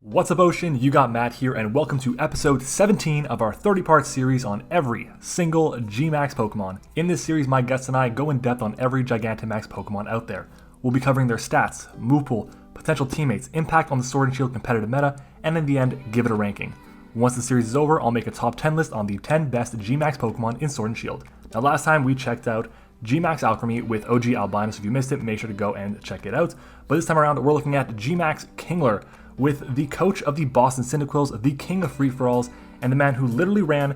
What's up, Ocean? You got Matt here, and welcome to episode 17 of our 30-part series on every single GMAX Pokemon. In this series, my guests and I go in depth on every Gigantamax Pokemon out there. We'll be covering their stats, Movepool, potential teammates, impact on the Sword and Shield competitive meta, and in the end, give it a ranking. Once the series is over, I'll make a top 10 list on the 10 best GMAX Pokemon in Sword and Shield. Now, last time we checked out GMAX ALCREMIE with OG Albino, so if you missed it, make sure to go and check it out. But this time around, we're looking at GMAX Kingler, with the coach of the Boston Cyndaquils, the king of free-for-alls, and the man who literally ran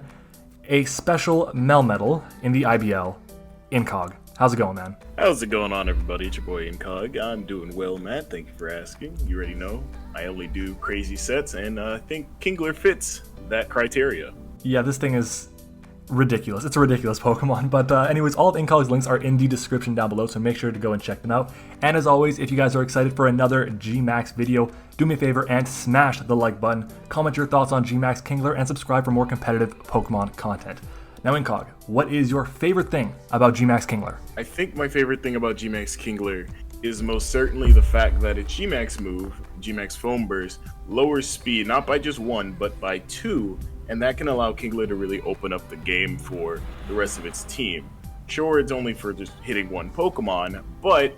a special Melmetal in the IBL, Incog. How's it going, man? How's it going on, everybody? It's your boy Incog. I'm doing well, Matt. Thank you for asking. You already know I only do crazy sets, and I think Kingler fits that criteria. Yeah, this thing is ridiculous. It's a ridiculous Pokemon. But anyways, all of Incog's links are in the description down below, so make sure to go and check them out. And as always, if you guys are excited for another GMAX video, do me a favor and smash the like button, comment your thoughts on GMAX Kingler, and subscribe for more competitive Pokemon content. Now, Incog, what is your favorite thing about GMAX Kingler? I think my favorite thing about GMAX Kingler is most certainly the fact that its GMAX move, GMAX Foam Burst, lowers speed not by just one, but by two, and that can allow Kingler to really open up the game for the rest of its team. Sure, it's only for just hitting one Pokemon, but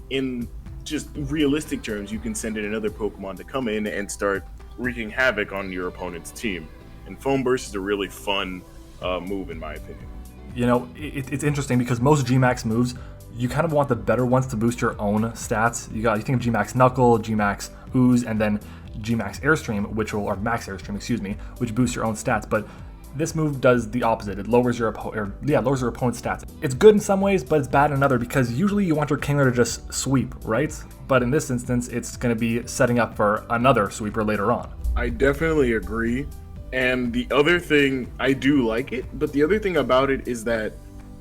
in just realistic terms, you can send in another Pokemon to come in and start wreaking havoc on your opponent's team. And Foam Burst is a really fun move, in my opinion. You know, it's interesting because most GMAX moves, you kind of want the better ones to boost your own stats. You think of GMAX Knuckle, GMAX Ooze, and then GMAX Airstream, or Max Airstream, excuse me, which boosts your own stats. But this move does the opposite. It lowers your lowers your opponent's stats. It's good in some ways, but it's bad in another, because usually you want your Kingler to just sweep, right? But in this instance, it's going to be setting up for another sweeper later on. I definitely agree. And the other thing, I do like it, but the other thing about it is that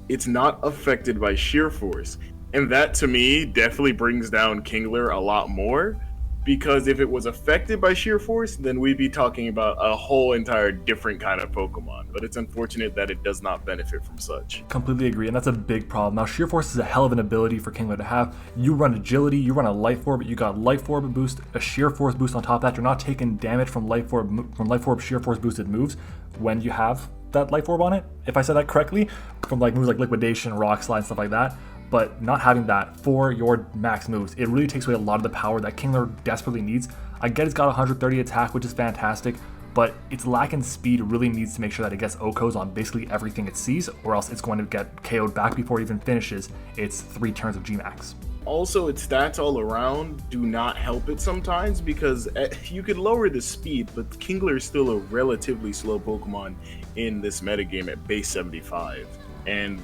it's not affected by sheer force. And that, to me, definitely brings down Kingler a lot more. Because if it was affected by sheer force, then we'd be talking about a whole entire different kind of Pokemon. But it's unfortunate that it does not benefit from such. Completely agree, and that's a big problem. Now, sheer force is a hell of an ability for Kingler to have. You run agility, you run a life orb, you got life orb boost, a sheer force boost on top of that. You're not taking damage from life orb sheer force boosted moves when you have that life orb on it, if I said that correctly, from like moves like liquidation, rock slide, stuff like that. But not having that for your max moves, it really takes away a lot of the power that Kingler desperately needs. I get it's got 130 attack, which is fantastic, but its lacking speed really needs to make sure that it gets OHKOs on basically everything it sees, or else it's going to get KO'd back before it even finishes its 3 turns of GMAX. Also, its stats all around do not help it sometimes, because you could lower the speed, but Kingler is still a relatively slow Pokemon in this metagame at base 75. And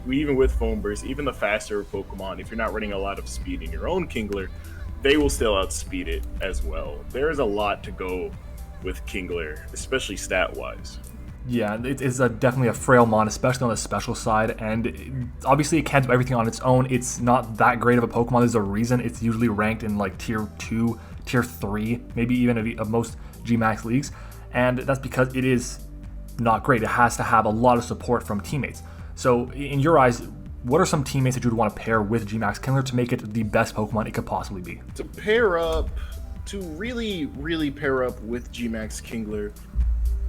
even with Foam Burst, even the faster Pokemon, if you're not running a lot of speed in your own Kingler, they will still outspeed it as well. There's a lot to go with Kingler, especially stat-wise. Yeah, it is definitely a frail mon, especially on the special side, and obviously it can't do everything on its own. It's not that great of a Pokemon. There's a reason it's usually ranked in like tier 2, tier 3, maybe even of most GMAX leagues, and that's because it is not great. It has to have a lot of support from teammates. So in your eyes, what are some teammates that you would want to pair with GMAX Kingler to make it the best Pokemon it could possibly be? To really pair up with GMAX Kingler,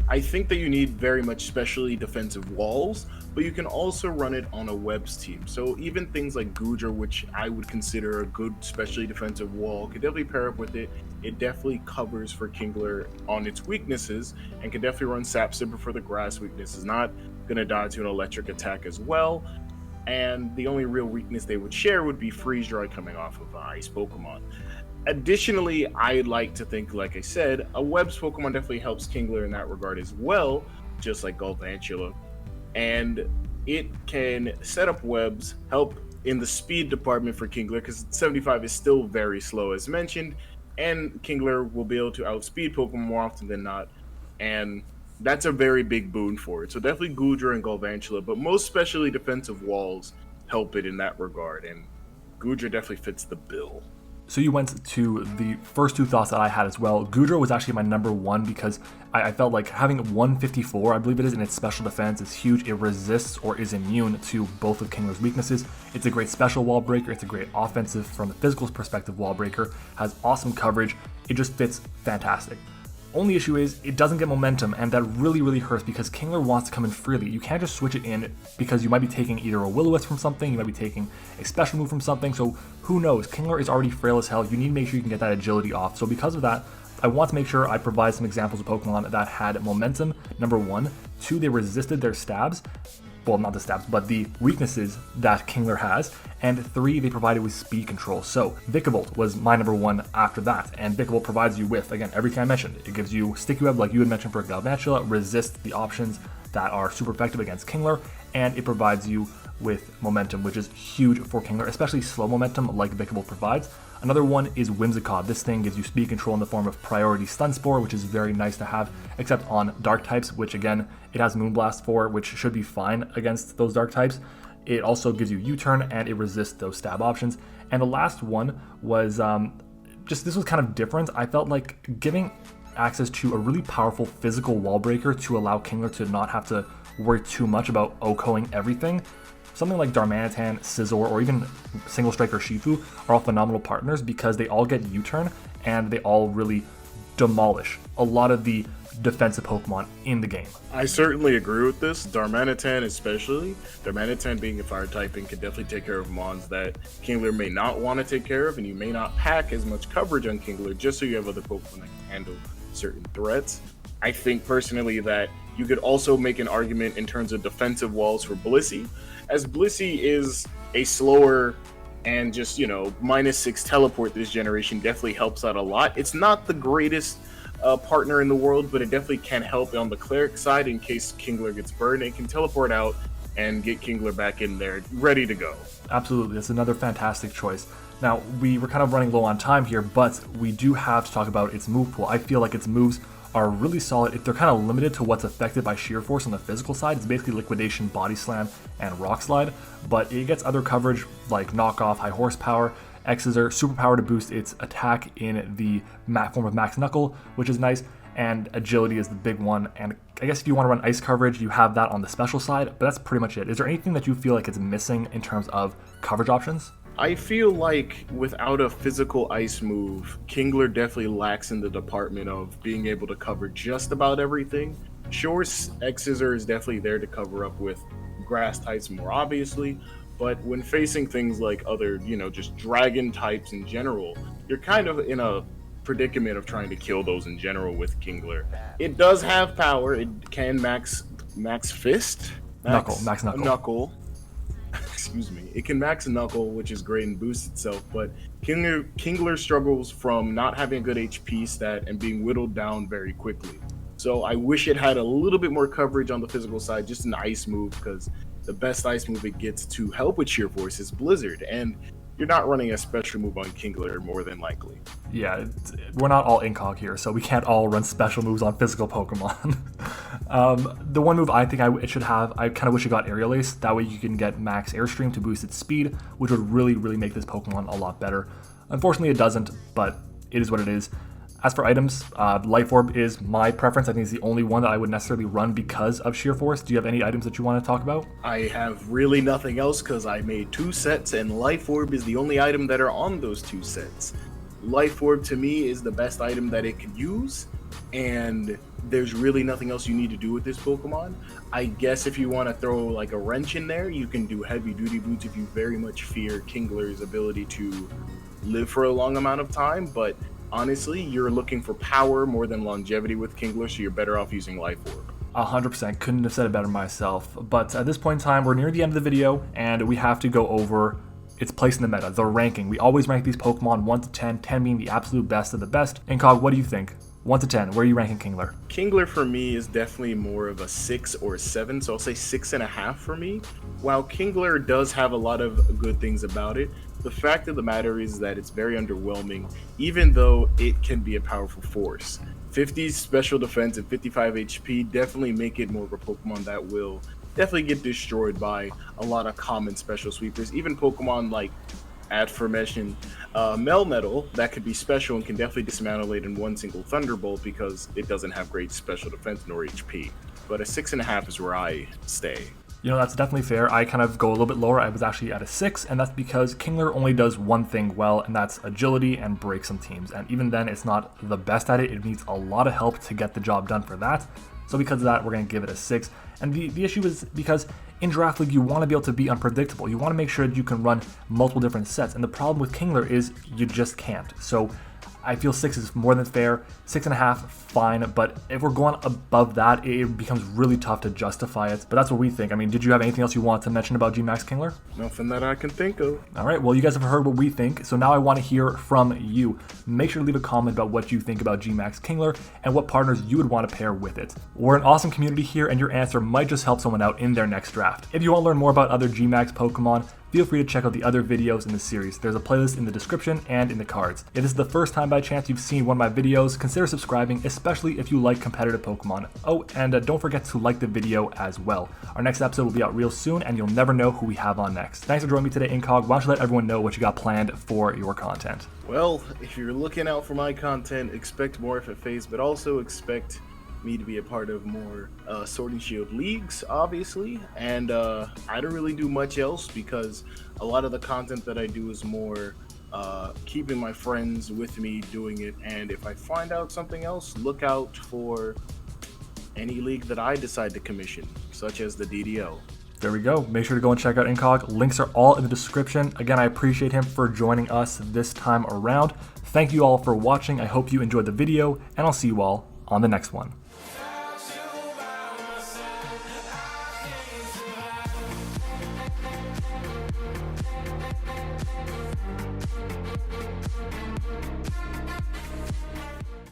I think that you need very much specially defensive walls, but you can also run it on a webs team. So even things like Goodra, which I would consider a good specially defensive wall, could definitely pair up with it. It definitely covers for Kingler on its weaknesses, and can definitely run Sap Sipper for the grass weaknesses. Not gonna die to an electric attack as well. And the only real weakness they would share would be Freeze Dry coming off of Ice Pokemon. Additionally, I like to think, like I said, a webs Pokemon definitely helps Kingler in that regard as well, just like Galvantula. And it can set up webs, help in the speed department for Kingler, because 75 is still very slow as mentioned, and Kingler will be able to outspeed Pokemon more often than not, and that's a very big boon for it. So definitely Goodra and Galvantula, but most specially defensive walls help it in that regard, and Goodra definitely fits the bill. So you went to the first two thoughts that I had as well. Goodra was actually my number one because I felt like having 154, I believe it is, in its special defense is huge. It resists or is immune to both of Kingler's weaknesses. It's a great special wall breaker. It's a great offensive, from the physical perspective, wall breaker. Has awesome coverage. It just fits fantastic. Only issue is it doesn't get momentum, and that really hurts because Kingler wants to come in freely. You can't just switch it in because you might be taking either a Will-O-Wisp from something, you might be taking a special move from something, so who knows? Kingler is already frail as hell. You need to make sure you can get that agility off. So because of that, I want to make sure I provide some examples of Pokemon that had momentum, number one. Two, they resisted their stabs. Well, not the stabs, but the weaknesses that Kingler has. And three, they provided with speed control. So Vikavolt was my number one after that. And Vikavolt provides you with, again, everything I mentioned. It gives you Sticky Web, like you had mentioned for Galvantula, resist the options that are super effective against Kingler, and it provides you with momentum, which is huge for Kingler, especially slow momentum like Vikavolt provides. Another one is Whimsicott. This thing gives you speed control in the form of Priority Stun Spore, which is very nice to have, except on Dark types, which again, it has Moonblast for, which should be fine against those Dark types. It also gives you U-Turn, and it resists those stab options. And the last one was, this was kind of different. I felt like giving access to a really powerful physical wall breaker to allow Kingler to not have to worry too much about OHKOing everything. Something like Darmanitan, Scizor, or even Single Striker Shifu are all phenomenal partners because they all get U-Turn and they all really demolish a lot of the defensive Pokemon in the game. I certainly agree with this. Darmanitan especially. Darmanitan being a fire typing can definitely take care of mons that Kingler may not want to take care of, and you may not pack as much coverage on Kingler just so you have other Pokemon that can handle certain threats. I think personally that you could also make an argument in terms of defensive walls for Blissey, as Blissey is a slower and just, -6 teleport this generation definitely helps out a lot. It's not the greatest partner in the world, but it definitely can help on the cleric side in case Kingler gets burned. It can teleport out and get Kingler back in there ready to go. Absolutely, that's another fantastic choice. Now, we were kind of running low on time here, but we do have to talk about its move pool. I feel like its moves are really solid. If they're kind of limited to what's affected by Sheer Force on the physical side, it's basically Liquidation, Body Slam, and Rock Slide, but it gets other coverage like Knock Off, High Horsepower, X-Scissor, Superpower to boost its attack in the form of Max Knuckle, which is nice, and Agility is the big one, and I guess if you want to run Ice coverage, you have that on the special side, but that's pretty much it. Is there anything that you feel like it's missing in terms of coverage options? I feel like without a physical ice move, Kingler definitely lacks in the department of being able to cover just about everything. Sure, X-Scissor is definitely there to cover up with grass types more obviously, but when facing things like other, just dragon types in general, you're kind of in a predicament of trying to kill those in general with Kingler. It does have power. It can max fist? Max Knuckle. Excuse me. It can max Knuckle, which is great and boosts itself, but Kingler struggles from not having a good HP stat and being whittled down very quickly. So I wish it had a little bit more coverage on the physical side, just an ice move, because the best ice move it gets to help with Sheer Force is Blizzard, and you're not running a special move on Kingler more than likely. Yeah, we're not all Incog here, so we can't all run special moves on physical Pokemon. The one move I think it should have, I kind of wish it got Aerial Ace. That way you can get Max Airstream to boost its speed, which would really make this Pokemon a lot better. Unfortunately, it doesn't, but it is what it is. As for items, Life Orb is my preference. I think it's the only one that I would necessarily run because of Sheer Force. Do you have any items that you want to talk about? I have really nothing else because I made 2 sets, and Life Orb is the only item that are on those 2 sets. Life Orb to me is the best item that it could use, and there's really nothing else you need to do with this Pokemon. I guess if you want to throw like a wrench in there, you can do Heavy Duty Boots if you very much fear Kingler's ability to live for a long amount of time, but honestly, you're looking for power more than longevity with Kingler, so you're better off using Life Orb. 100%, couldn't have said it better myself. But at this point in time, we're near the end of the video, and we have to go over its place in the meta, the ranking. We always rank these Pokemon 1 to 10, 10 being the absolute best of the best. Incog, what do you think? 1 to 10, where are you ranking Kingler? Kingler for me is definitely more of a 6 or 7, so I'll say 6.5 for me. While Kingler does have a lot of good things about it, the fact of the matter is that it's very underwhelming, even though it can be a powerful force. 50 special defense and 55 HP definitely make it more of a Pokemon that will definitely get destroyed by a lot of common special sweepers. Even Pokemon like aforementioned Melmetal that could be special and can definitely dismantle it in one single Thunderbolt because it doesn't have great special defense nor HP. But a 6.5 is where I stay. You know, that's definitely fair. I kind of go a little bit lower. I was actually at a 6, and that's because Kingler only does one thing well, and that's agility and break some teams. And even then, it's not the best at it. It needs a lot of help to get the job done for that. So because of that, we're going to give it a 6. And the issue is because in Draft League, you want to be able to be unpredictable. You want to make sure that you can run multiple different sets. And the problem with Kingler is you just can't. So I feel 6 is more than fair. 6.5, fine. But if we're going above that, it becomes really tough to justify it. But that's what we think. I mean, did you have anything else you want to mention about GMAX Kingler? Nothing that I can think of. All right, well, you guys have heard what we think, so now I want to hear from you. Make sure to leave a comment about what you think about GMAX Kingler and what partners you would want to pair with it. We're an awesome community here, and your answer might just help someone out in their next draft. If you want to learn more about other GMAX Pokemon, feel free to check out the other videos in the series. There's a playlist in the description and in the cards. If this is the first time by chance you've seen one of my videos, consider subscribing, especially if you like competitive Pokemon. Oh, and don't forget to like the video as well. Our next episode will be out real soon, and you'll never know who we have on next. Thanks for joining me today, Incog. Why don't you let everyone know what you got planned for your content? Well, if you're looking out for my content, expect more FFAs, but also expect me to be a part of more Sword and Shield leagues, obviously, and I don't really do much else because a lot of the content that I do is more keeping my friends with me doing it, and if I find out something else, look out for any league that I decide to commission, such as the DDL. There we go. Make sure to go and check out Incog. Links are all in the description. Again, I appreciate him for joining us this time around. Thank you all for watching. I hope you enjoyed the video, and I'll see you all on the next one.